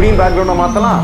இப்படியும் பேக்ரவுண்டை மாற்றலாம்,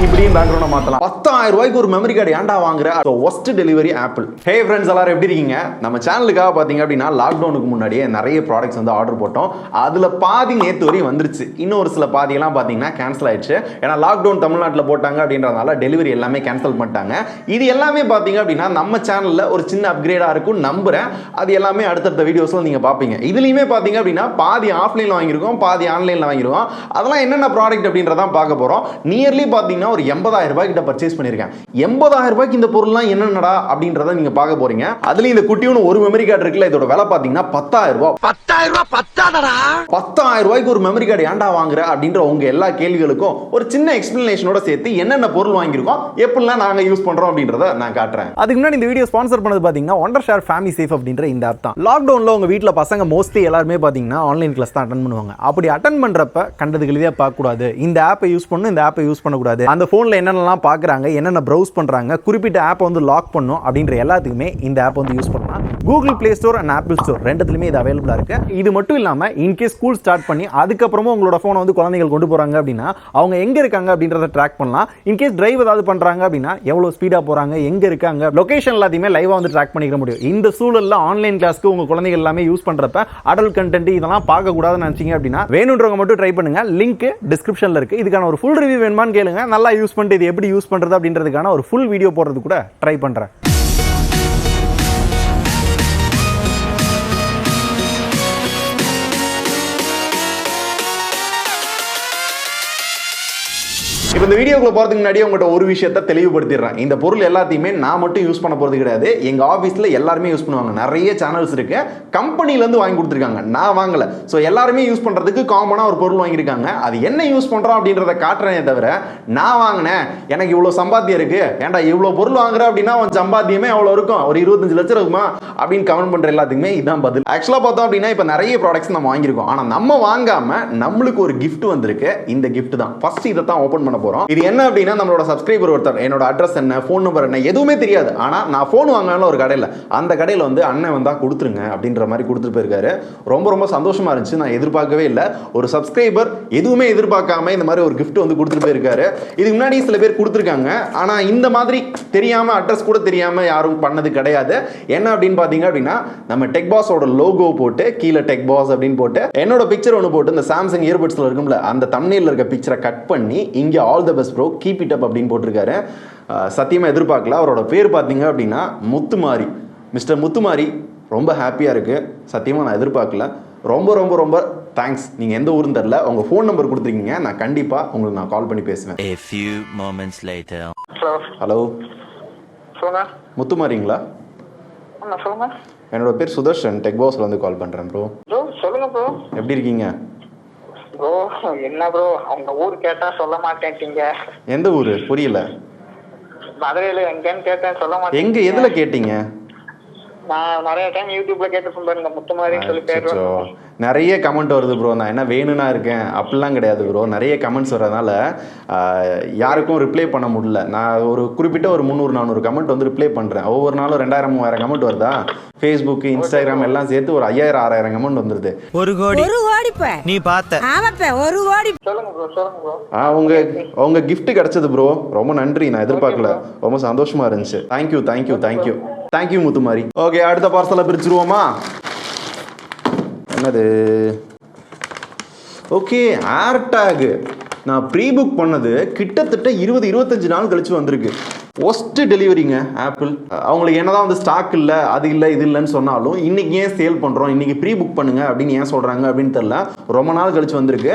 இப்படியும் பேக்ரவுண்டை மாற்றலாம். 10,000 ரூபாய்க்கு ஒரு மெமரி கார்டு ஏன்டா வாங்குற? Worst delivery apple. Hey friends, எல்லாரும் எப்படி இருக்கீங்க? நம்ம சேனலுக்காக பார்த்தீங்க அப்படின்னா லாக்டவுனுக்கு முன்னாடியே நிறைய ப்ராடக்ட்ஸ் வந்து ஆர்டர் போட்டோம். அதில் பாதி நேற்று வரையும் வந்துருச்சு. இன்னும் ஒரு சில பாதியெல்லாம் பார்த்தீங்கன்னா கேன்சல் ஆயிடுச்சு. ஏன்னா லாக்டவுன் தமிழ்நாட்டில் போட்டாங்க அப்படின்றதுனால டெலிவரி எல்லாமே கேன்சல் பண்ணிட்டாங்க. இது எல்லாமே பார்த்தீங்க அப்படின்னா நம்ம சேனலில் ஒரு சின்ன அப்கிரேடாக இருக்கும் நம்புறேன். அது எல்லாமே அடுத்தடுத்த வீடியோஸில் நீங்கள் பார்ப்பீங்க. இதுலையுமே பார்த்தீங்க அப்படின்னா பாதி ஆஃப்லைனில் வாங்கியிருக்கோம், பாதி ஆன்லைனில் வாங்கியிருக்கோம். அதெல்லாம் என்னென்ன ப்ராடக்ட் அப்படின்றதான் பார்க்க போகிறோம். நியர்லி பார்த்தீங்கன்னா ஒரு 80,000 ரூபாய் கிட்ட பர்ச்சேஸ் பண்ணிருக்கேன். 80,000 ரூபாய்க்கு இந்த பொருள்லாம் என்னென்னடா அப்படின்றத நீங்க பார்க்க போறீங்க. அதுலயும் இந்த குட்டியோட ஒரு மெமரி கார்டு இருக்குல்ல, இதோட விலை பாத்தீங்கன்னா 10,000 ரூபாய். 10,000 ரூபாய் பத்தாதடா. 10,000 ரூபாய்க்கு ஒரு மெமரி கார்டு ஏன்டா வாங்குற அப்படின்ற உங்க எல்லா கேள்விகளுக்கும் ஒரு சின்ன எக்ஸ்பிளனேஷனோட சேர்த்து என்னென்ன பொருள் வாங்கியிருக்கோம், எப்படிலாம் நாங்க யூஸ் பண்றோம் அப்படின்றத நான் காட்டுறேன். அதுக்கு முன்னாடி இந்த வீடியோ ஸ்பான்சர் பண்ணது பாத்தீங்கன்னா ஒண்டர்ஷேர் ஃபேமிலி சேஃப் அப்படின்ற இந்த ஆப் தான். லாக்டவுன்ல உங்க வீட்ல பசங்க மோஸ்ட்லி எல்லாருமே பாத்தீங்கன்னா ஆன்லைன் கிளாஸ் தான் அட்டெண்ட் பண்ணுவாங்க. அப்படி அட்டெண்ட் பண்றப்ப கண்டது கழுதியா பார்க்க கூடாது, இந்த ஆப்பை யூஸ் பண்ணணும், இந்த ஆப்பை யூஸ் பண்ணக்கூடாது, அந்த போன்ல என்னென்னலாம் பார்க்குறாங்க, என்னென்ன ப்ரௌஸ் பண்ணுறாங்க, குறிப்பிட்ட ஆப்பை வந்து லாக் பண்ணும் அப்படின்ற எல்லாத்துக்குமே இந்த ஆப் வந்து யூஸ் பண்ணலாம். Google Play Store and Apple Store ரெண்டுத்துலையுமே இது அவைலபிளாக இருக்குது. இது மட்டும் இல்லாமல் இன்கேஸ் ஸ்கூல் ஸ்டார்ட் பண்ணி அதுக்கப்புறமும் உங்களோட ஃபோனை வந்து குழந்தைகள் கொண்டு போகிறாங்க அப்படின்னா அவங்க எங்கே இருக்காங்க அப்படின்றத ட்ராக் பண்ணலாம். இன்கேஸ் டிரைவ் ஏதாவது பண்ணுறாங்க அப்படின்னா எவ்வளோ ஸ்பீடாக போகிறாங்க, எங்கே இருக்காங்க, லொகேஷன் எல்லாத்தையுமே லைவாக வந்து ட்ராக் பண்ணிக்க முடியும். இந்த சூழலில் ஆன்லைன் கிளாஸ்க்கு உங்கள் குழந்தைகள் எல்லாமே யூஸ் பண்ணுறப்ப அடல்ட் கண்டென்ட் இதெல்லாம் பார்க்கக்கூடாதுன்னு நினச்சிங்க அப்படின்னா வேணுன்றவங்க மட்டும் ட்ரை பண்ணுங்க. லிங்க் டிஸ்கிரிப்ஷனில் இருக்குது. இதுக்கான ஒரு ஃபுல் ரிவ்யூ வேணுமான்னு கேளுங்க. நல்லா யூஸ் பண்ணிட்டு இது எப்படி யூஸ் பண்றது அப்படின்றதுக்கான ஒரு ஃபுல் வீடியோ போடுறது கூட ட்ரை பண்றேன். இப்போ இந்த வீடியோக்குள்ள போறதுக்கு முன்னாடி உங்கள்கிட்ட ஒரு விஷயத்தை தெளிவுபடுத்திடுறேன். இந்த பொருள் எல்லாத்தையுமே நான் மட்டும் யூஸ் பண்ண போறது கிடையாது. எங்க ஆஃபீஸில் எல்லாருமே யூஸ் பண்ணுவாங்க. நிறைய சேனல்ஸ் இருக்கு, கம்பெனிலேருந்து வாங்கி கொடுத்துருக்காங்க, நான் வாங்கல. ஸோ எல்லாருமே யூஸ் பண்றதுக்கு காமனாக ஒரு பொருள் வாங்கியிருக்காங்க. அது என்ன யூஸ் பண்றோம் அப்படின்றத காட்டுறேனே தவிர நான் வாங்கினேன், எனக்கு இவ்வளோ சம்பாத்தியம் இருக்கு, ஏன்டா இவ்வளோ பொருள் வாங்குற அப்படின்னா உன் சம்பாத்தியமே எவ்வளோ இருக்கும், ஒரு 25 லட்சம் இருக்குமா அப்படின்னு கமெண்ட் பண்ற எல்லாத்துக்குமே இதான் பதில். ஆக்சுவலாக பார்த்தோம் அப்படின்னா இப்போ நிறைய ப்ராடக்ட்ஸ் நம்ம வாங்கியிருக்கோம். ஆனால் நம்ம வாங்காம நம்மளுக்கு ஒரு கிஃப்ட் வந்திருக்கு. இந்த கிஃப்ட் தான் ஃபர்ஸ்ட் இதை தான் ஓப்பன் பண்ண போறோம். இது என்ன அப்படின்னா நம்மளோட சப்ஸ்கிரைபர் ஒருத்தர் என்னோட அட்ரஸ் என்ன, ஃபோன் நம்பர் என்ன எதுவுமே தெரியாது. ஆனா நான் ஃபோன் வாங்கினால ஒரு கடையில், அந்த கடையில் வந்து அண்ணன் வந்தா கொடுத்துருங்க அப்படின்ற மாதிரி கொடுத்துட்டு போயிருக்காரு. ரொம்ப ரொம்ப சந்தோஷமா இருந்துச்சு. நான் எதிர்பார்க்கவே இல்லை, ஒரு சப்ஸ்கிரைபர் எதுவுமே எதிர்பார்க்காம இந்த மாதிரி ஒரு கிஃப்ட் வந்து கொடுத்துட்டு போயிருக்காரு. இதுக்கு முன்னாடி சில பேர் கொடுத்துருக்காங்க, ஆனா இந்த மாதிரி தெரியாம அட்ரஸ் கூட தெரியாம யாரும் பண்ணது கிடையாது. என்ன அப்படின்னு பாத்தீங்க அப்படின்னா நம்ம டெக் பாஸோட லோகோ போட்டு கீழே டெக் பாஸ் அப்படின்னு போட்டு என்னோட பிக்சர் ஒன்று போட்டு இந்த சாம்சங் இயர்பட்ஸ்ல இருக்கும்ல அந்த தம்ப்நெயில்ல இருக்க பிக்சரை கட் பண்ணி இங்க all the best bro, keep it up அப்படின்னு போட்டிருக்காரு. சத்தியமா எதிர்பார்க்கல. அவரோட பேர் பார்த்தீங்க அப்படின்னா முத்துமாரி, மிஸ்டர் முத்துமாரி. ரொம்ப ஹாப்பியா இருக்கு. சத்தியமா நான் எதிர்பார்க்கல. ரொம்ப ரொம்ப ரொம்ப தேங்க்ஸ். நீங்க எந்த ஊருன்னு தெரியல, உங்க ஃபோன் நம்பர் கொடுத்துருக்கீங்க. நான் கண்டிப்பா உங்களுக்கு நான் கால் பண்ணி பேசுவேன். A few moments later. Hello, சொல்லுங்க. முத்துமாரிங்களா? சொல்லுங்க. என்னோட பேர் சுதர்ஷன், டெக் பாஸ்ல இருந்து கால் பண்றேன் ப்ரோ. ப்ரோ சொல்லுங்க ப்ரோ. எப்படி இருக்கீங்க? ப்ரோ என்ன ப்ரோ அவங்க ஊர் கேட்டா சொல்ல மாட்டேன்ட்டீங்க. எந்த ஊரு? புரியல. மதுரையில எங்கன்னு கேட்டேன் சொல்ல மாட்டேன். எங்க எதுல கேட்டீங்க? நான் நிறைய டைம் யூடியூப்ல கேட்டு பாருங்க முத்துமாரின்னு சொல்லி பேர். நிறைய கமெண்ட் வருது ப்ரோ. நான் என்ன வேணும்னா இருக்கேன் அப்படிலாம் கிடையாது ப்ரோ. நிறைய கமெண்ட்ஸ் வரதுனால யாருக்கும் ரிப்ளை பண்ண முடியல. நான் ஒரு குறிப்பிட்ட ஒரு 300-400 கமெண்ட் வந்து ரிப்ளை பண்ணுறேன். ஒவ்வொரு நாளும் 2000-3000 கமெண்ட் வருதா. ஃபேஸ்புக், இன்ஸ்டாகிராம் எல்லாம் சேர்த்து ஒரு 5000-6000 கமெண்ட் வந்துருது. ஒரு கோடி நீ பார்த்த. சொல்லுங்க ப்ரோ, சொல்லுங்க ப்ரோ. உங்க கிஃப்ட் கிடைச்சது ப்ரோ. ரொம்ப நன்றி. நான் எதிர்பார்க்கல. ரொம்ப சந்தோஷமா இருந்துச்சு. Thank you thank you thank you thank you Muthumari. Okay, அடுத்த பார்சலை பிரிச்சுருவோமா? என்னது? Okay, AirTag. நான் ப்ரீ புக் பண்ணது கிட்டத்தட்ட 20-25 நாள் கழிச்சு வந்திருக்கு. ஒஸ்ட் டெலிவரிங்க ஆப்பிள். அவங்களுக்கு என்னதான் வந்து ஸ்டாக் இல்லை, அது இல்லை, இது இல்லைன்னு சொன்னாலும் இன்னைக்கு ஏன் சேல் பண்ணுறோம், இன்னைக்கு ப்ரீ புக் பண்ணுங்க அப்படின்னு ஏன் சொல்கிறாங்க அப்படின்னு தெரியல. ரொம்ப நாள் கழிச்சு வந்திருக்கு.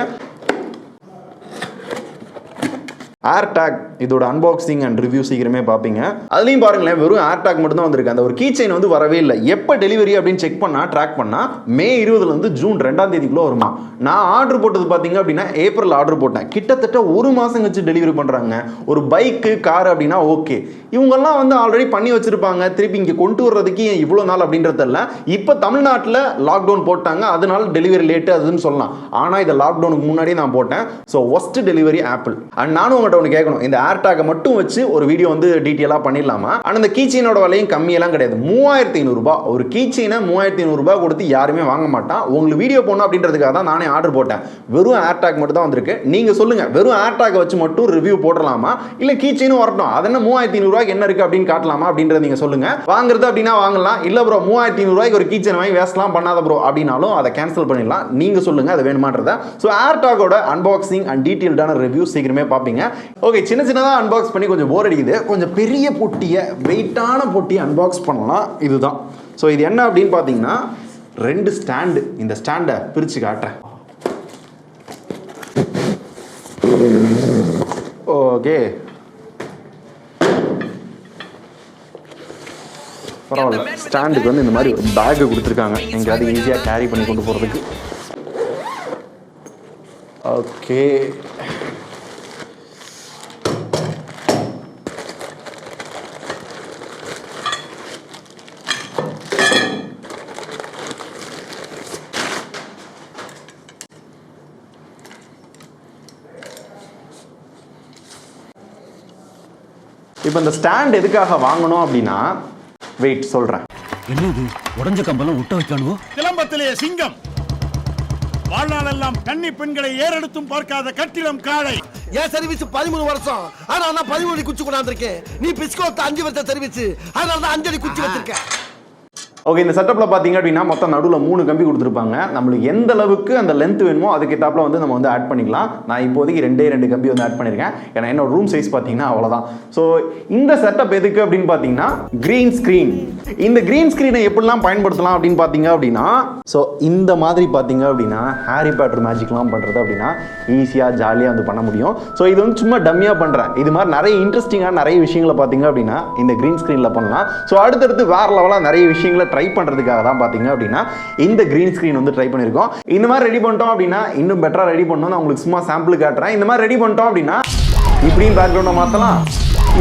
ஏர்டேக் இதோட அன்பாக்சிங் அண்ட் ரிவ்யூ சீக்கிரமே பார்ப்பீங்க. அதுலேயும் பாருங்களேன், வெறும் ஏர்டேக் மட்டும் தான் வந்திருக்கு. அந்த ஒரு கீ செயின் வந்து வரவே இல்லை. எப்போ டெலிவரி அப்படின்னு செக் பண்ணால் ட்ராக் பண்ணால் மே 20 ஜூன் 2 வருமா. நான் ஆர்டர் போட்டது பார்த்தீங்க அப்படின்னா ஏப்ரல் ஆர்டர் போட்டேன். கிட்டத்தட்ட ஒரு மாதம் கழிச்சு டெலிவரி பண்ணுறாங்க. ஒரு பைக்கு, கார் அப்படின்னா ஓகே, இவங்கெல்லாம் வந்து ஆல்ரெடி பண்ணி வச்சிருப்பாங்க. திருப்பி இங்கே கொண்டு வர்றதுக்கு ஏன் இவ்வளோ நாள் அப்படின்றதில்ல. இப்போ தமிழ்நாட்டில் லாக்டவுன் போட்டாங்க, அதனால டெலிவரி லேட்டு அதுன்னு சொல்லலாம். ஆனால் இதை லாக்டவுனுக்கு முன்னாடி நான் போட்டேன். So worst delivery apple. And நானும் உங்கள்கிட்ட ஒன்று கேட்கணும், இந்த ஏர்டாகை மட்டும் வச்சு ஒரு வீடியோ வந்து டீட்டெயிலாக பண்ணிடலாமா? ஆனால் இந்த கீச்செயினோட விலையும் கம்மியெல்லாம் கிடையாது. 3500 ரூபாய் ஒரு கீச்செயினை 3500 ரூபாய் கொடுத்து யாருமே வாங்க மாட்டான். உங்களுக்கு வீடியோ போடணும் அப்படின்றதுக்காக தான் நானே ஆர்டர் போட்டேன். வெறும் ஏர்டாக் மட்டும் தான் வந்திருக்கு. நீங்கள் சொல்லுங்கள், வெறும் ஏர்டாகை வச்சு மட்டும் ரிவ்யூ போடலாமா, இல்லை கீச்செயினும் வரட்டும், அது என்ன 3500 ரூபாய்க்கு என்ன இருக்குது அப்படின்னு காட்டலாமா அப்படின்றத நீங்கள் சொல்லுங்கள். வாங்குறது அப்படின்னா வாங்கலாம், இல்லை ப்ரோ 3500 ரூபாய்க்கு ஒரு கீச்செயின் வாங்கி வேஸ்ட்லாம் பண்ணாத ப்ரோ அப்படின்னாலும் அதை கேன்சல் பண்ணிடலாம். நீங்கள் சொல்லுங்கள் அது வேணுமான்றத. ஸோ ஏர்டாகோட அன்பாக்சிங் அண்ட் டீட்டெயில்டான ரிவ்யூ சீக்கிரமே பார்ப்பீங்க. ஓகே, சின்ன சின்னதாக அன்பாக்ஸ் பண்ணி கொஞ்சம் போர் அடிக்குது. கொஞ்சம் பெரிய பொட்டியை, வெயிட்டான பொட்டியை அன்பாக்ஸ் பண்ணலாம். இதுதான். ஸோ இது என்ன அப்படின்னு பார்த்தீங்கன்னா 2 ஸ்டாண்டு. இந்த ஸ்டாண்டை பிரித்து காட்டுறேன். ஓகே, பரவாயில்ல. ஸ்டாண்டுக்கு வந்து இந்த மாதிரி பேக்கு கொடுத்துருக்காங்க, எங்கேயாவது ஈஸியாக கேரி பண்ணி கொண்டு போகிறதுக்கு. ஓகே, இப்போ இந்த ஸ்டாண்ட் எதுக்காக வாங்கணும் அப்படின்னா, வெயிட் சொல்கிறேன். என்னது உடஞ்ச கம்பெல்லாம் விட்ட வைக்கணும்? சிலம்பத்திலே சிங்கம், வாழ்நாளெல்லாம் கன்னி பெண்களை ஏறெடுத்தும் பார்க்காத கட்டிடம் காளை. ஏன் சர்வீஸ் 13 வருஷம், ஆனா நான் 13 குச்சி கொண்டாந்துருக்கேன். நீ பிஸ்கோத்த 5 வருஷம் சர்வீஸ், அதனால தான் 5 அடி குச்சி வச்சிருக்கேன். ஓகே, இந்த செட்டப்பில் பார்த்தீங்க அப்படின்னா மொத்தம் நடுவில் 3 கம்பி கொடுத்துருப்பாங்க. நம்மளுக்கு எந்த அளவுக்கு அந்த லென்த் வேணுமோ அதுக்கு ஏற்றாப்புல வந்து நம்ம வந்து ஆட் பண்ணிக்கலாம். நான் இப்போதைக்கு 2 கம்பி வந்து ஆட் பண்ணியிருக்கேன். ஏன்னா என்னோட ரூம் சைஸ் பார்த்தீங்கன்னா அவ்வளோதான். ஸோ இந்த செட்டப் எதுக்கு அப்படின்னு பார்த்தீங்கன்னா க்ரீன் ஸ்க்ரீன். இந்த க்ரீன் ஸ்க்ரீனை எப்படிலாம் பயன்படுத்தலாம் அப்படின்னு பார்த்தீங்க அப்படின்னா, ஸோ இந்த மாதிரி பார்த்தீங்க அப்படின்னா ஹாரி பாட்டர் மேஜிக்லாம் பண்ணுறது அப்படின்னா ஈஸியாக ஜாலியாக வந்து பண்ண முடியும். ஸோ இது வந்து சும்மா டம்மியாக பண்ணுறேன். இது மாதிரி நிறைய இன்ட்ரெஸ்டிங்காக நிறைய விஷயங்களை பார்த்தீங்க அப்படின்னா இந்த க்ரீன் ஸ்க்ரீனில் பண்ணலாம். ஸோ அடுத்தடுத்து வேறு லெவலாக நிறைய விஷயங்களை ட்ரை பண்ணுறதுக்காக தான் பார்த்தீங்க அப்படின்னா இந்த க்ரீன் ஸ்க்ரீன் வந்து ட்ரை பண்ணியிருக்கோம். இந்த மாதிரி ரெடி பண்ணிட்டோம் அப்படின்னா இன்னும் பெட்டராக ரெடி பண்ணணும். நான் உங்களுக்கு சும்மா சாம்பிள் காட்டுறேன். இந்த மாதிரி ரெடி பண்ணிட்டோம் அப்படின்னா இப்படியும் பேக்ரவுண்டை மாற்றலாம்,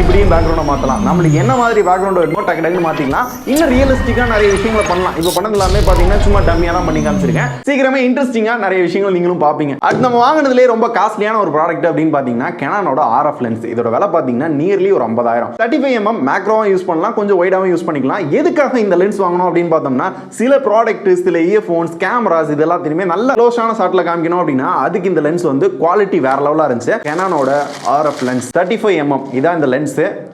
இப்படியும் பேக்ரவுண்டை மாற்றலாம். நம்மளுக்கு என்ன மாதிரி பேக்ரவுண்ட் வேணுமோ டக்கு டக்குன்னு மாற்றிக்கலாம். இன்னும் ரியலிஸ்டிக்காக நிறைய விஷயங்களை பண்ணலாம். இப்போ பண்ணது எல்லாமே பார்த்தீங்கன்னா சும்மா டம்மியாக தான் பண்ணி காமிச்சிருக்கேன். சீக்கிரமே இன்ட்ரெஸ்டிங்காக நிறைய விஷயங்கள் நீங்களும் பார்ப்பீங்க. அது நம்ம வாங்கினதுலேயே ரொம்ப காஸ்ட்லியான ஒரு ப்ராடக்ட் அப்படின்னு பார்த்தீங்கன்னா கெனானோட RF லென்ஸ். இதோட விலை பார்த்தீங்கன்னா நியர்லி ஒரு 50,000. 35mm மேக்ரோவும் யூஸ் பண்ணலாம், கொஞ்சம் வைடாகவும் யூஸ் பண்ணிக்கலாம். எதுக்காக இந்த லென்ஸ் வாங்கணும் அப்படின்னு பார்த்தோம்னா, சில ப்ராடக்ட், சில இயர்ஃபோன்ஸ், கேமராஸ் இதெல்லாம் திரும்பி நல்ல க்ளோஸான ஷாட்டில் காமிக்கணும் அப்படின்னா அதுக்கு இந்த லென்ஸ் வந்து குவாலிட்டி வேற லெவலாக இருந்துச்சு. கெனானோட RF லென்ஸ் 35mm இதான் இந்த லென்ஸ்.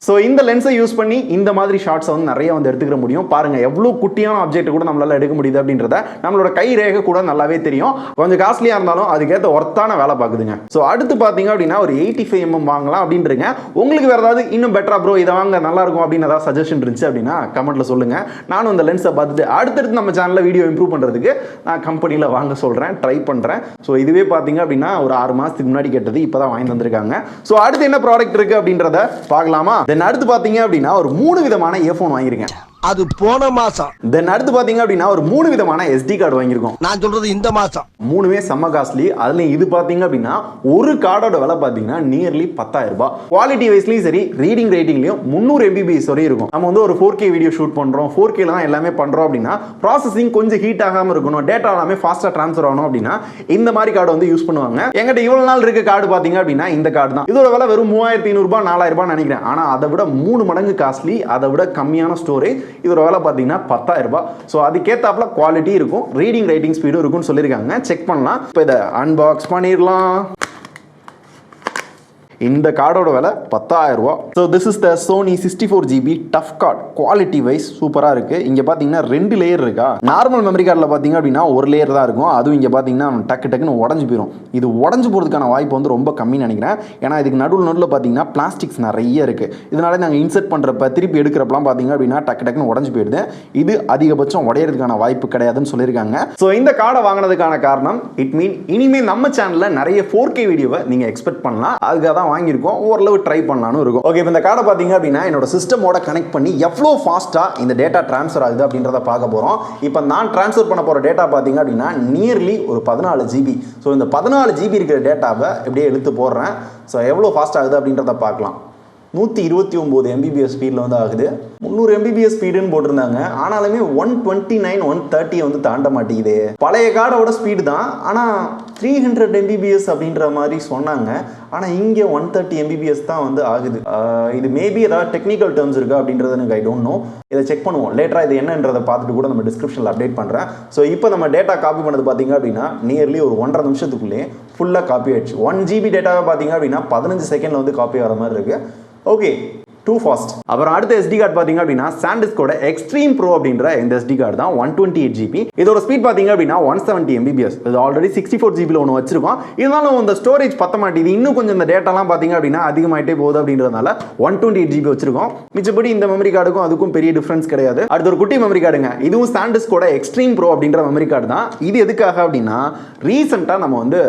ஸோ இந்த லென்ஸை யூஸ் பண்ணி இந்த மாதிரி ஷாட்ஸை வந்து நிறைய வந்து எடுத்துக்க முடியும். பாருங்க எவ்வளோ குட்டியான ஆப்ஜெக்ட் கூட நம்மளால எடுக்க முடியுது அப்படின்றத நம்மளோட கை ரேகை கூட நல்லாவே தெரியும். கொஞ்சம் காஸ்ட்லியாக இருந்தாலும் அதுக்கேற்ற ஒர்த்தான வேலை பார்க்குதுங்க. ஸோ அடுத்து பார்த்தீங்க அப்படின்னா ஒரு 85mm வாங்கலாம் அப்படின்றீங்க. உங்களுக்கு வேற ஏதாவது இன்னும் பெட்டரா ப்ரோ இதை வாங்க நல்லா இருக்கும் அப்படின்னு ஏதாவது சஜஷன் இருந்துச்சு அப்படின்னா கமெண்ட்ல சொல்லுங்க. நானும் இந்த லென்ஸை பார்த்துட்டு அடுத்தடுத்து நம்ம சேனலில் வீடியோ இம்ப்ரூவ் பண்ணுறதுக்கு நான் கம்பெனியில் வாங்க சொல்கிறேன், ட்ரை பண்ணுறேன். ஸோ இதுவே பார்த்தீங்க அப்படின்னா ஒரு 6 மாதத்துக்கு முன்னாடி கேட்டது இப்போ தான் வாங்கி வந்திருக்காங்க. ஸோ அடுத்து என்ன ப்ராடக்ட் இருக்குது அப்படின்றத பார்க்கலாமா? தென் அடுத்து பார்த்தீங்க அப்படின்னா ஒரு 3 விதமான இயர்ஃபோன் வாங்கியிருக்கேன். அது போன மாசம். தென் அடுத்து பார்த்தீங்க அப்படின்னா ஒரு 3 விதமான SD கார்டு வாங்கியிருக்கோம். நான் சொல்றது இந்த மாசம். 3மே செம்ம காஸ்ட்லி. அதுலேயும் இது பார்த்தீங்க அப்படின்னா ஒரு கார்டோட விலை பார்த்தீங்கன்னா நியர்லி 10,000 ரூபாய். குவாலிட்டி வைஸ்லையும் சரி, ரீடிங் ரேட்டிங்லையும் 300 MBPS வரையும் இருக்கும். நம்ம வந்து ஒரு 4K வீடியோ ஷூட் பண்ணுறோம், 4Kல தான் எல்லாமே பண்ணுறோம் அப்படின்னா ப்ராசஸிங் கொஞ்சம் ஹீட் ஆகாமல் இருக்கணும், டேட்டா எல்லாமே ஃபாஸ்ட்டாக ட்ரான்ஸ்ஃபர் ஆகணும் அப்படின்னா இந்த மாதிரி கார்டு வந்து யூஸ் பண்ணுவாங்க. எங்கிட்ட இவ்வளோ நாள் இருக்க கார்டு பார்த்தீங்க அப்படின்னா இந்த கார்டு தான். இதோட விலை வெறும் 3500 ரூபாய் 4000 ரூபாய் நினைக்கிறேன். ஆனால் அதை விட 3 மடங்கு காஸ்ட்லி, அதை விட கம்மியான ஸ்டோரேஜ். இதோட விலை பார்த்தீங்கன்னா 10,000 ரூபாய். ஸோ அதுக்கேற்றாப்புல குவாலிட்டி இருக்கும், ரீடிங் ரைட்டிங் ஸ்பீடும் இருக்கும்னு சொல்லியிருக்காங்க. செக் பண்ணலாம். இப்போ இதை அன்பாக்ஸ் பண்ணிடலாம். இந்த கார்டோட விலை 10,000 ரூபா. So this is the Sony 64GB tough card. Quality wise சூப்பராக இருக்குது. இங்கே பார்த்தீங்கன்னா 2 லேயர் இருக்கா. நார்மல் மெமரி கார்டில் பார்த்தீங்க அப்படின்னா ஒரு லேயர் தான் இருக்கும். அதுவும் இங்கே பார்த்தீங்கன்னா டக்கு டக்குன்னு உடஞ்சி போயிடும். இது உடஞ்சி போகிறதுக்கான வாய்ப்பு வந்து ரொம்ப கம்மின்னு நினைக்கிறேன். ஏன்னா இதுக்கு நடுவில் பார்த்தீங்கன்னா பிளாஸ்டிக்ஸ் நிறைய இருக்குது. இதனால நாங்கள் இன்சர்ட் பண்ணுறப்ப திருப்பி எடுக்கிறப்பலாம் பார்த்தீங்க அப்படின்னா டக்கு டக்குன்னு உடஞ்சி போயிடுது. இது அதிகபட்சம் உடையிறதுக்கான வாய்ப்பு கிடையாதுன்னு சொல்லியிருக்காங்க. ஸோ இந்த கார்டை வாங்கினதுக்கான காரணம் இட் மீன் இனிமேல் நம்ம சேனலில் நிறைய 4K வீடியோவை நீங்கள் எக்ஸ்பெக்ட் பண்ணலாம். அதுக்காக தான் வாங்கியிருக்கோம், ஓரளவு ட்ரை பண்ணலான்னு இருக்கும். ஓகே, இப்போ இந்த கார்டை பார்த்தீங்க அப்படின்னா என்னோட சிஸ்டமோட கனெக்ட் பண்ணி எவ்வளோ ஃபாஸ்ட்டாக இந்த டேட்டா ட்ரான்ஸ்ஃபர் ஆகுது அப்படின்றத பார்க்க போகிறோம். இப்போ நான் ட்ரான்ஸ்ஃபர் பண்ண போகிற டேட்டா பார்த்தீங்க அப்படின்னா நியர்லி ஒரு 14 GB. ஸோ இந்த 14 GB இருக்கிற டேட்டாவை எப்படியே எடுத்து போடுறேன். ஸோ எவ்வளோ ஃபாஸ்ட் ஆகுது அப்படின்றத பார்க்கலாம். 129 MBPS ஸ்பீடில் வந்து ஆகுது. 300 MBPS ஸ்பீடுன்னு போட்டிருந்தாங்க. ஆனாலுமே 129 130 வந்து தாண்ட மாட்டேங்குது. பழைய கார்டோட ஸ்பீடு தான், ஆனால் 300 mbps அப்படின்ற மாதிரி சொன்னாங்க. ஆனால் இங்கே 130 mbps தான் வந்து ஆகுது. இது மேபி ஏதாவது டெக்னிக்கல் டேர்ம்ஸ் இருக்கா அப்படின்றது எனக்கு ஐ டோன்ட் நோ. இதை செக் பண்ணுவோம் லேட்டராக. இது என்னன்றதை பார்த்துட்டு கூட நம்ம டிஸ்கிரிப்ஷனில் அப்டேட் பண்ணுறேன். ஸோ இப்போ நம்ம டேட்டா காப்பி பண்ணது பார்த்தீங்க அப்படின்னா நியர்லி ஒரு 1.5 நிமிஷத்துக்குள்ளேயே ஃபுல்லாக காப்பி ஆயிடுச்சு. 1 GB டேட்டாவை பார்த்தீங்க அப்படின்னா 15 செகண்டில் வந்து காப்பி ஆகிற மாதிரி இருக்குது. Okay, two fast. அப்புறம் அடுத்த SD கார்டு பார்த்தீங்க அப்படின்னா சாண்டிஸ்கோட எக்ஸ்ட்ரீம் ப்ரோ அப்படின்ற இந்த SD கார்டு தான் 128 GB. இதோட ஸ்பீட் பார்த்தீங்க அப்படின்னா 170 mbps. இது ஆல்ரெடி 64 GB ஒன்று வச்சிருக்கோம். இருந்தாலும் இந்த ஸ்டோரேஜ் பத்த மாட்டேது. இன்னும் கொஞ்சம் இந்த டேட்டாலாம் பார்த்தீங்க அப்படின்னா அதிகமாயிட்டே போகுது அப்படின்றதுனால 128 GB வச்சிருக்கோம். மிச்சப்படி இந்த மெமரி கார்டுக்கும் அதுக்கும் பெரிய டிஃபரன்ஸ் கிடையாது. அடுத்த ஒரு குட்டி மெமரி கார்டுங்க. இதுவும் சாண்டிஸ்கோட எக்ஸ்ட்ரீம் ப்ரோ அப்படின்ற மெமரி கார்டு தான். இது எதுக்காக அப்படின்னா ரீசெண்டாக நம்ம வந்து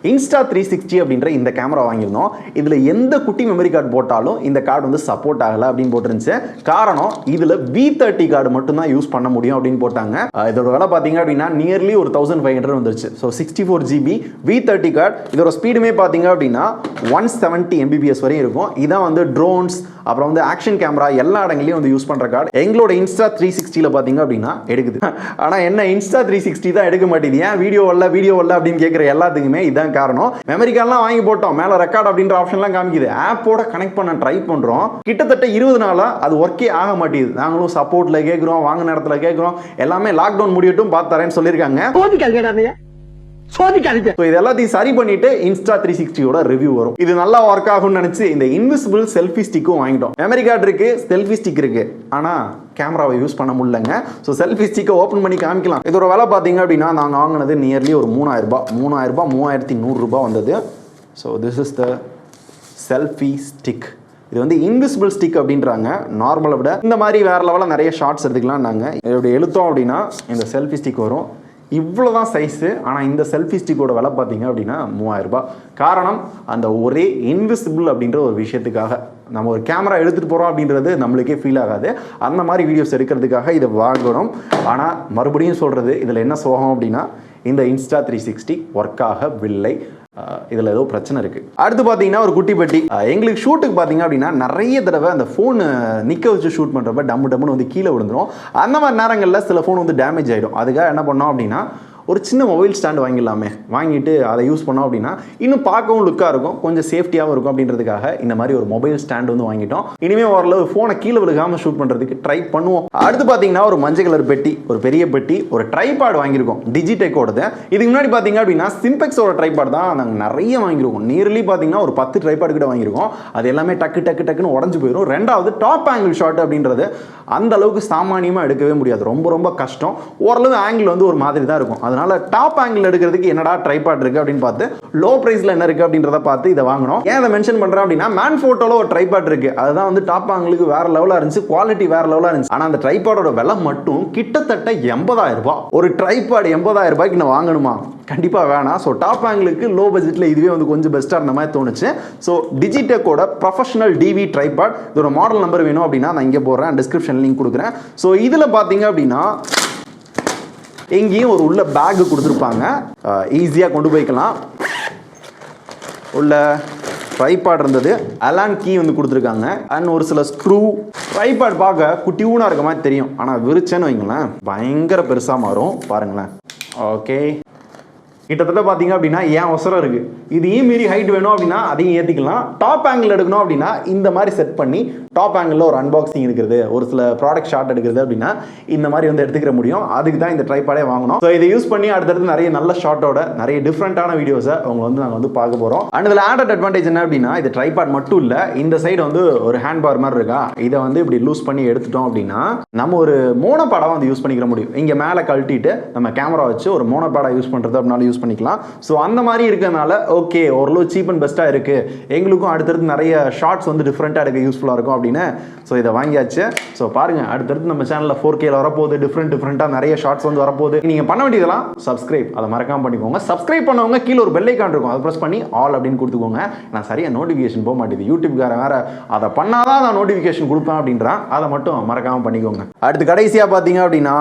Insta360 அப்படின்ற இந்த கேமரா வாங்கியிருந்தோம். இதில் எந்த குட்டி மெமரி கார்டு போட்டாலும் இந்த கார்டு வந்து சப்போர்ட் ஆகலை அப்படின்னு போட்டுருந்துச்சு. காரணம் இதில் V30 கார்டு மட்டும்தான் யூஸ் பண்ண முடியும் அப்படின்னு போட்டாங்க. இதோட விலை பார்த்தீங்க அப்படின்னா நியர்லி ஒரு 1500 வந்துருச்சு. So 64 GB V30 card. இதோட ஸ்பீடுமே பார்த்தீங்க அப்படின்னா 170 mbps வரையும் இருக்கும். இதான் வந்து ட்ரோன்ஸ் அப்புறம் வந்து ஆக்ஷன் கேமரா எல்லா இடங்களையும் வந்து யூஸ் பண்ணுற கார்டு. எங்களோட Insta360 பார்த்தீங்க அப்படின்னா எடுக்குது. ஆனால் என்ன Insta360 தான் எடுக்க மாட்டேது. ஏன் வீடியோ வரல அப்படின்னு கேட்குற எல்லாத்துக்குமே இதான் காரணம். மெமரி கார்டெலாம் வாங்கி போட்டோம், மேலே ரெக்கார்ட் அப்படின்ற ஆப்ஷன்லாம் காமிக்குது. ஆப்போட கனெக்ட் பண்ண ட்ரை பண்ணுறோம். கிட்டத்தட்ட 20 நாளாக அது ஒர்க்கே ஆக மாட்டேங்குது. நாங்களும் சப்போர்ட்டில் கேட்குறோம், வாங்கின இடத்துல கேட்குறோம். எல்லாமே லாக்டவுன் முடியட்டும் பார்த்து தரேன்னு சொல்லியிருக்காங்க. இது எல்லாத்தையும் சரி பண்ணிட்டு Insta360 ரிவ்யூ வரும். இது நல்லா ஒர்க் ஆகும்னு நினைச்சு இந்த இன்விசிபிள் செல்ஃபி ஸ்டிக்கும் வாங்கிட்டோம். மெமரி கார்டு இருக்கு, செல்ஃபி ஸ்டிக் இருக்கு, ஆனா கேமராவை யூஸ் பண்ண முடியலங்க. ஸோ செல்ஃபி ஸ்டிக்கை ஓப்பன் பண்ணி காமிக்கலாம். இதோட விலை பார்த்தீங்க அப்படின்னா நாங்கள் வாங்கினது நியர்லி ஒரு 3000 ரூபாய் 3100 ரூபாய் வந்தது. So this is the selfie stick. இது வந்து இன்விசிபிள் ஸ்டிக் அப்படின்றாங்க. நார்மலை விட இந்த மாதிரி வேற லெவலில் நிறைய ஷார்ட்ஸ் எடுத்துக்கலாம். நாங்கள் இதோட எழுத்தோம் அப்படின்னா இந்த செல்ஃபி ஸ்டிக் வரும். இவ்வளோதான் சைஸு. ஆனால் இந்த செல்ஃபி ஸ்டிக்கோட விலை பார்த்தீங்க அப்படின்னா 3000 ரூபாய். காரணம் அந்த ஒரே இன்விசிபிள் அப்படின்ற ஒரு விஷயத்துக்காக. நம்ம ஒரு கேமரா எடுத்துகிட்டு போகிறோம் அப்படின்றது நம்மளுக்கே ஃபீல் ஆகாது. அந்த மாதிரி வீடியோஸ் எடுக்கிறதுக்காக இதை வாங்கணும். ஆனால் மறுபடியும் சொல்கிறது, இதில் என்ன சோகம் அப்படின்னா இந்த Insta360 ஒர்க் ஆகவில்லை. இதில் ஏதோ பிரச்சனை இருக்குது. அடுத்து பார்த்தீங்கன்னா ஒரு குட்டி பெட்டி. எங்களுக்கு ஷூட்டுக்கு பார்த்தீங்க அப்படின்னா நிறைய தடவை அந்த ஃபோன் நிற்க வச்சு ஷூட் பண்ணுறப்ப டம்முன்னு வந்து கீழே விழுந்துடும். அந்த மாதிரி நேரங்களில் சில ஃபோன் வந்து டேமேஜ் ஆகிடும். அதுக்காக என்ன பண்ணோம் அப்படின்னா ஒரு சின்ன மொபைல் ஸ்டாண்டு வாங்கிடலாமே, வாங்கிட்டு அதை யூஸ் பண்ணோம் அப்படின்னா இன்னும் பார்க்கவும் லுக்காக இருக்கும், கொஞ்சம் சேஃப்டியாகவும் இருக்கும் அப்படின்றதுக்காக இந்த மாதிரி ஒரு மொபைல் ஸ்டாண்டு வந்து வாங்கிட்டோம். இனிமேல் ஓரளவு ஃபோனை கீழே விழுகாமல் ஷூட் பண்ணுறதுக்கு ட்ரை பண்ணுவோம். அடுத்து பார்த்தீங்கன்னா ஒரு மஞ்சள் கலர் பெட்டி, ஒரு பெரிய பெட்டி, ஒரு ட்ரைபாட் வாங்கியிருக்கோம் டிஜிடெக்கோடது. இதுக்கு முன்னாடி பார்த்தீங்க அப்படின்னா சிம்பெக்ஸோட ட்ரைபாட் தான் நாங்கள் நிறைய வாங்கியிருக்கோம். நியர்லி பார்த்தீங்கன்னா ஒரு 10 ட்ரைபாட் கிட்ட வாங்கியிருக்கோம். அது எல்லாமே டக்குன்னு உடஞ்சு போயிடும். ரெண்டாவது டாப் ஆங்கிள் ஷாட் அப்படின்றது அந்த அளவுக்கு சாமானியமாக எடுக்கவே முடியாது, ரொம்ப கஷ்டம். ஓரளவு ஆங்கிள் வந்து ஒரு மாதிரி தான் இருக்கும். அதனால டாப் ஆங்கிள் எடுக்கிறதுக்கு என்னடா ட்ரைபாட் இருக்கு அப்படின்னு பார்த்து லோ பிரைஸ்ல என்ன இருக்கு அப்படின்றத பார்த்து இதை வாங்கணும். ஏன் அதை மென்ஷன் பண்றேன் அப்படின்னா மேன் போட்டோல ஒரு ட்ரைபாட் இருக்கு. அதுதான் வந்து டாப் ஆங்கிளுக்கு வேற லெவலா இருந்துச்சு, குவாலிட்டி வேற லெவலா இருந்துச்சு. ஆனா அந்த ட்ரைபாடோட விலை மட்டும் கிட்டத்தட்ட 80,000 ரூபாய். ஒரு ட்ரைபாட் 80,000 ரூபாய்க்கு நான் வாங்கணுமா? கண்டிப்பா வேணாம். ஸோ டாப் ஆங்கிளுக்கு லோ பட்ஜெட்ல இதுவே வந்து கொஞ்சம் பெஸ்ட்டாக இருந்த மாதிரி தோணுச்சு. ஸோ டிஜிடெக்கோட ப்ரொஃபஷனல் DV ட்ரைபாட். இதோட மாடல் நம்பர் வேணும் அப்படின்னா நான் இங்கே போடுறேன், டிஸ்கிரிப்ஷன் லிங்க் கொடுக்குறேன். ஸோ இதில் பார்த்தீங்க அப்படின்னா எங்கேயும் ஒரு உள்ள பேக் கொடுத்துருப்பாங்க, ஈஸியாக கொண்டு போய்க்கலாம். உள்ள ட்ரைபாட் இருந்தது, அலான் கீ வந்து கொடுத்துருக்காங்க, அண்ட் ஒரு சில ஸ்க்ரூ. ட்ரைபாட் பார்க்க குட்டியூனாக இருக்க மாதிரி தெரியும், ஆனால் விரிச்சேன்னு வைங்களேன் பயங்கர பெருசாக மாறும். பாருங்களேன். ஓகே, கிட்டத்தட்ட பார்த்தீங்க அப்படின்னா ஏன் அவசரம் இருக்குது. இதையும் மீறி ஹைட் வேணும் அப்படின்னா அதையும் ஏற்றிக்கலாம். டாப் ஆங்கிள் எடுக்கணும் அப்படின்னா இந்த மாதிரி செட் பண்ணி டாப் ஆங்கிளில் ஒரு அன்பாக்சிங் எடுக்கிறது, ஒரு சில ப்ராடக்ட் ஷாட் எடுக்கிறது அப்படின்னா இந்த மாதிரி வந்து எடுத்துக்கிற முடியும். அதுக்கு தான் இந்த ட்ரைபாடே வாங்கணும். ஸோ இதை யூஸ் பண்ணி அடுத்தடுத்து நிறைய நல்ல ஷாட்டோட நிறைய டிஃப்ரெண்ட்டான வீடியோஸை அவங்க வந்து நாங்கள் வந்து பார்க்க போகிறோம். அண்ட் இதில் ஆடட் அட்வான்டேஜ் என்ன அப்படின்னா இது ட்ரைபாட் மட்டும் இல்லை, இந்த சைடு வந்து ஒரு ஹேண்ட் பார் மாதிரி இருக்கா, இதை வந்து இப்படி லூஸ் பண்ணி எடுத்துட்டோம் அப்படின்னா நம்ம ஒரு மோனோபாடாக வந்து யூஸ் பண்ணிக்கிற முடியும். இங்கே மேலே கழட்டிட்டு நம்ம கேமரா வச்சு ஒரு மோனோபாடாக யூஸ் பண்ணுறது அப்படின்னாலும் யூஸ் பண்ணிக்கலாம். ஸோ அந்த மாதிரி இருக்கிறதுனால ஓகே, ஓரளவு சீப் அண்ட் பெஸ்ட்டாக இருக்குது. எங்களுக்கும் அடுத்தடுத்து நிறைய ஷார்ட்ஸ் வந்து டிஃப்ரெண்ட்டாக எடுக்க யூஸ்ஃபுல்லாக இருக்கும் அப்படின்னு ஸோ இதை வாங்கியாச்சு. ஸோ பாருங்கள், அடுத்தடுத்து நம்ம சேனலில் 4Kல வரப்போகுது, டிஃப்ரெண்ட்டாக நிறைய ஷார்ட்ஸ் வந்து வரப்போகுது. நீங்கள் பண்ண வேண்டியதெல்லாம் சப்ஸ்கிரைப், அதை மறக்காமல் பண்ணிக்கோங்க. சப்ஸ்கிரைப் பண்ணவங்க கீழே ஒரு பெல் ஐகான் இருக்கும், அதை ப்ரெஸ் பண்ணி ஆல் அப்படின்னு கொடுத்துக்கோங்க. நான் சரியாக நோட்டிஃபிகேஷன் போக மாட்டேது, யூடியூப்காரன் வேறு அதை பண்ணாதான் நான் நோட்டிஃபிகேஷன் கொடுப்பேன் அப்படின்றான். அதை மட்டும் மறக்காமல் பண்ணிக்கோங்க. அடுத்து கடைசியாக பார்த்தீங்க அப்படின்னா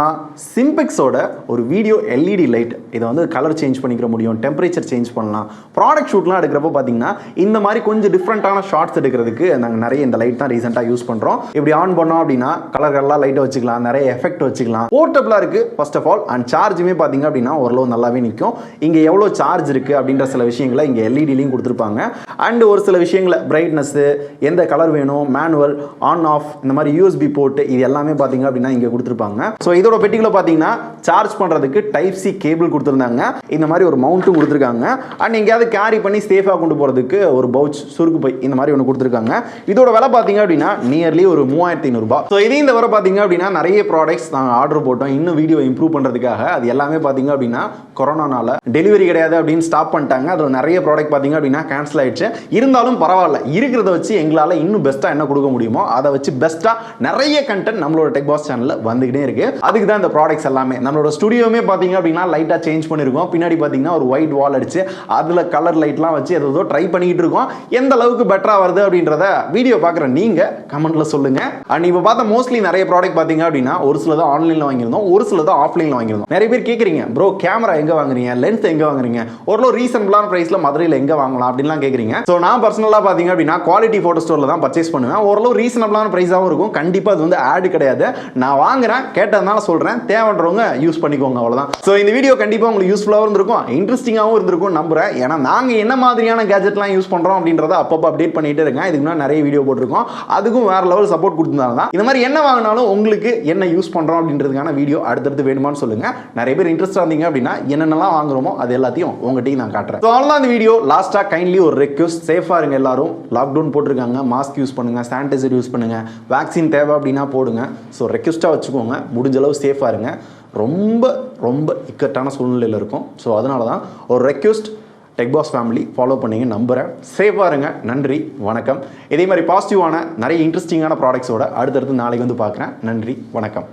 சிம்பெக்ஸோட ஒரு வீடியோ LED லைட். இதை வந்து கலர் சேஞ்ச் பண்ணிக்கிற முடியும், டெம்பரேச்சர் சேஞ்ச் பண்ணலாம். ப்ராடக்ட் ஷூட்லாம் எடுக்கிறப்போ பார்த்தீங்கன்னா இந்த மாதிரி கொஞ்சம் டிஃப்ரெண்ட்டான ஷார்ட்ஸ் எடுக்கிறதுக்கு நாங்கள் நிறைய இந்த லைட் தான் ரீசெண்டாக யூஸ் பண்ணுறோம். இப்படி ஆன் பண்ணோம் அப்படின்னா கலர்கள்லாம் லைட்டை வச்சுக்கலாம், நிறைய எஃபெக்ட் வச்சுக்கலாம். போர்ட்டபிளாக இருக்குது ஃபர்ஸ்ட் ஆஃப் ஆல். அண்ட் சார்ஜுமே பார்த்தீங்க அப்படின்னா ஓரளவு நல்லாவே நிற்கும். இங்கே எவ்வளோ சார்ஜ் இருக்குது அப்படின்ற சில விஷயங்களை இங்கே எல்இடிலையும் கொடுத்துருப்பாங்க. அண்ட் ஒரு சில விஷயங்களை பிரைட்னஸ்ஸு, எந்த கலர் வேணும், மேனுவல், ஆன் ஆஃப், இந்த மாதிரி யூஎஸ்பி போர்ட், இது எல்லாமே பார்த்தீங்க அப்படின்னா இங்கே கொடுத்துருப்பாங்க. ஸோ இதோட பெட்டிக்குள்ள பார்த்தீங்கன்னா சார்ஜ் பண்ணுறதுக்கு டைப் சி கேபிள் கொடுத்துருந்தாங்க. இந்த மாதிரி ஒரு மவுண்ட்டும் கொடுத்துருக்காங்க. அண்ட் எங்கேயாவது கேரி பண்ணி சேஃபாக கொண்டு போகிறதுக்கு ஒரு பவுச், சுருக்கு பை, இந்த மாதிரி ஒன்று கொடுத்துருக்காங்க. இதோட விலை பார்த்தீங்க அப்படின்னா நியர்லி ஒரு 3500 ரூபாய். ஸோ இதையும் தவிர பார்த்தீங்க அப்படின்னா நிறைய ப்ராடக்ட்ஸ் நாங்கள் ஆர்டர் போட்டோம் இன்னும் வீடியோ இம்ப்ரூவ் பண்ணுறதுக்காக. அது எல்லாமே பார்த்தீங்க அப்படின்னா கொரோனானால டெலிவரி கிடையாது அப்படின்னு ஸ்டாப் பண்ணிட்டாங்க. அதில் நிறைய ப்ராடக்ட் பார்த்தீங்க அப்படின்னா கேன்சல் ஆயிடுச்சு. இருந்தாலும் பரவாயில்ல, இருக்கிறத வச்சு எங்களால் இன்னும் பெஸ்ட்டாக என்ன கொடுக்க முடியுமோ அதை வச்சு பெஸ்ட்டாக நிறைய கண்டென்ட் நம்மளோட டெக் பாஸ் சேனலில் வந்துகிட்டே இருக்கு. அதுக்கு தான் இந்த ப்ராடக்ட்ஸ் எல்லாமே. நம்மளோட ஸ்டுடியோமே பார்த்தீங்க அப்படின்னா லைட்டாக சேஞ்ச் பண்ணியிருக்கோம். பின்னாடி பார்த்தீங்கன்னா ஒரு ஒயிட் வால் அடிச்சு அதில் கலர் லைட்லாம் வச்சு ஏதோ ட்ரை பண்ணிக்கிட்டு இருக்கோம். எந்த அளவுக்கு பெட்டராக வருது அப்படின்றத வீடியோ பார்க்குற நீங்கள் கமெண்ட்ல சொல்லுங்க. அண்ட் இப்போ பார்த்த மோஸ்ட்லி நிறைய ப்ராடக்ட் பார்த்தீங்க அப்படின்னா ஒரு சில தான் ஆன்லைனில் வாங்கியிருந்தோம், ஒரு சில தான் ஆஃப்லைனில் வாங்கியிருந்தோம். நிறைய பேர் கேட்குறீங்க, ப்ரோ கேமரா எங்கே வாங்குறீங்க, லென்ஸ் எங்கே வாங்குறீங்க, ஒரு ரீசனபிளான ப்ரைஸில் மதுரையில் எங்கே வாங்கலாம் அப்படின்லாம் கேட்குறீங்க. ஸோ நான் பர்சனலாக பார்த்தீங்க அப்படின்னா குவாலிட்டி ஃபோட்டோ ஸ்டோரில் தான் பர்ச்சேஸ் பண்ணுவேன். ஓரளவு ரீசனபிளான ப்ரைஸாகவும் இருக்கும். கண்டிப்பாக அது வந்து ஆடு கிடையாது. நான் வாங்குறேன், கேட்டதுனால சொல்கிறேன், தேவைன்றவங்க யூஸ் பண்ணிக்கோங்க, அவ்வளோதான். ஸோ இந்த வீடியோ கண்டிப்பாக உங்களுக்கு யூஸ்ஃபுல்லாகவும் இருந்திருக்கும், இன்ட்ரெஸ்டிங்காகவும் இருந்திருக்கும் நம்புறேன். ஏன்னா நாங்கள் என்ன மாதிரியான கேஜெட்லாம் யூஸ் பண்ணுறோம் அப்படின்றத அப்பப்போ அப்டேட் பண்ணிட்டு இருக்கேன். இதுக்கு முன்னாடி நிறைய வீடியோ போட்டிருக்கோம். அதுக்கும் வேற லெவல் சப்போர்ட் கொடுத்துருந்தாங்க தான். இந்த மாதிரி என்ன வாங்கினாலும் உங்களுக்கு என்ன யூஸ் பண்ணுறோம் அப்படின்றதுக்கான வீடியோ அடுத்தடுத்து வேணுமான்னு சொல்லுங்க. நிறைய பேர் இன்ட்ரெஸ்ட் இருந்தீங்க அப்படின்னா என்னென்னலாம் வாங்குறோமோ அது எல்லாத்தையும் உங்கள்கிட்டையும் நான் காட்டுறேன். ஸோ அவ்வளோதான் இந்த வீடியோ. லாஸ்ட்டாக கைண்ட்லி ஒரு ரெக்வெஸ்ட், சேஃபாக இருங்க எல்லாரும். லாக்டவுன் போட்டிருக்காங்க, மாஸ்க் யூஸ் பண்ணுங்க, சானிடைசர் யூஸ் பண்ணுங்க, வேக்சின் தேவை அப்படின்னா போடுங்க. ஸோ ரெக்வெஸ்ட்டாக வச்சுக்கோங்க, முடிஞ்ச அளவு சேஃபாக இருங்க. ரொம்ப ரொம்ப இக்கட்டான சூழ்நிலையில் இருக்கும். ஸோ அதனால தான் ஒரு request, tech pass family follow பண்ணிங்க நம்புகிறேன். சேஃபாக இருங்க. நன்றி, வணக்கம். இதே மாதிரி பாசிட்டிவான நிறைய இன்ட்ரெஸ்டிங்கான ப்ராடக்ட்ஸோட அடுத்தடுத்து நாளைக்கு வந்து பார்க்குறேன். நன்றி, வணக்கம்.